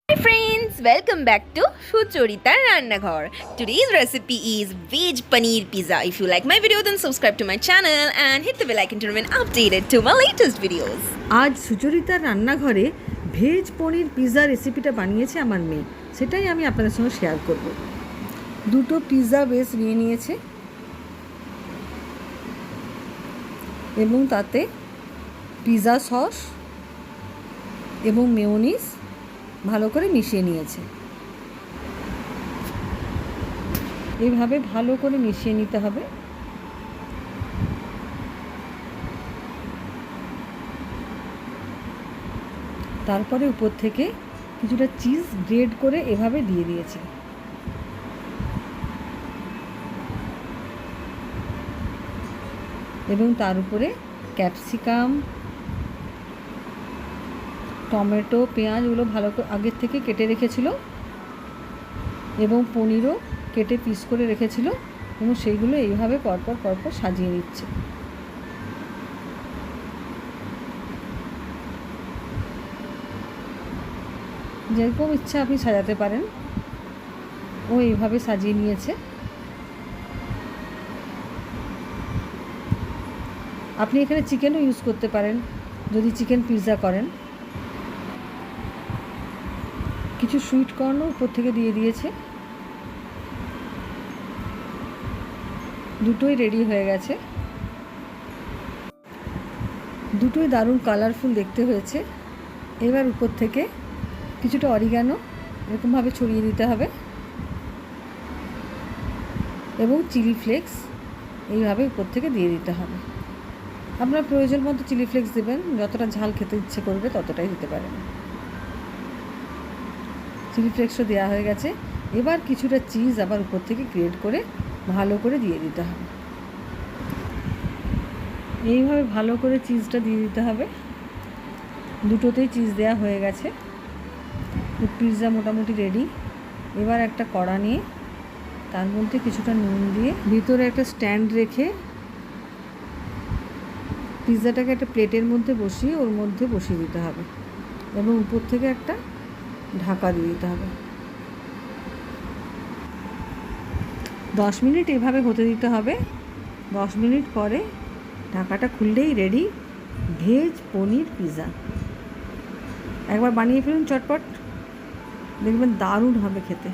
Hi friends, welcome back to Sucharita Rannaghar. Today's recipe is veg paneer pizza. If you like my video, then subscribe to my channel and hit the bell icon to remain updated to my latest videos. আজ সুচরিতার রান্নাঘরে veg পনির pizza রেসিপিটা বানিয়েছে আমার মেয়ে, সেটাই আমি আপনাদের সঙ্গে শেয়ার করব। দুটো পিৎজা বেস নিয়ে নিয়েছে এবং তাতে পিৎজা সস এবং মেয়োনিজ ভালো করে মিশিয়ে নিয়েছে। এইভাবে ভালো করে মিশিয়ে নিতে হবে। তারপরে উপর থেকে কিছুটা চিজ গ্রেড করে এভাবে দিয়ে দিয়েছে। এবং তার উপরে ক্যাপসিকাম, টমেটো, পেঁয়াজ ওগুলো ভালো করে আগের থেকে কেটে রেখেছিল এবং পনিরও কেটে পিস করে রেখেছিল এবং সেইগুলো এইভাবে পরপর সাজিয়ে নিচ্ছে। যেরকম ইচ্ছা আপনি সাজাতে পারেন। ও এইভাবে সাজিয়ে নিয়েছে। আপনি এখানে চিকেনও ইউজ করতে পারেন যদি চিকেন পিৎজা করেন। কিছু সুইট কর্নও উপর থেকে দিয়ে দিয়েছে। দুটোই রেডি হয়ে গেছে। দুটোই দারুণ কালারফুল দেখতে হয়েছে। এবার উপর থেকে কিছুটা অরিগানো এরকমভাবে ছড়িয়ে দিতে হবে এবং চিলি ফ্লেক্স এইভাবে উপর থেকে দিয়ে দিতে হবে। আপনার প্রয়োজন মতো চিলি ফ্লেক্স দেবেন, যতটা ঝাল খেতে ইচ্ছে করবে ততটাই দিতে পারেন। চিলি ফ্লেক্সও দেওয়া হয়ে গেছে। এবার কিছুটা চিজ আবার উপর থেকে গ্রেট করে ভালো করে দিয়ে দিতে হবে। এইভাবে ভালো করে চিজটা দিয়ে দিতে হবে। দুটোতেই চিজ দেওয়া হয়ে গেছে। পিৎজা মোটামুটি রেডি। এবার একটা কড়া নিয়ে তার মধ্যে কিছুটা নুন দিয়ে ভিতরে একটা স্ট্যান্ড রেখে পিৎজাটাকে একটা প্লেটের মধ্যে বসিয়ে ওর মধ্যে বসিয়ে দিতে হবে এবং উপর থেকে একটা ঢাকা দিয়ে দিতে হবে। 10 মিনিট এভাবে হতে দিতে হবে। 10 মিনিট পরে ঢাকাটা খুললেই রেডি ভেজ পনির পিৎজা। একবার বানিয়ে ফেলুন চটপট, দেখবেন দারুণ হবে খেতে।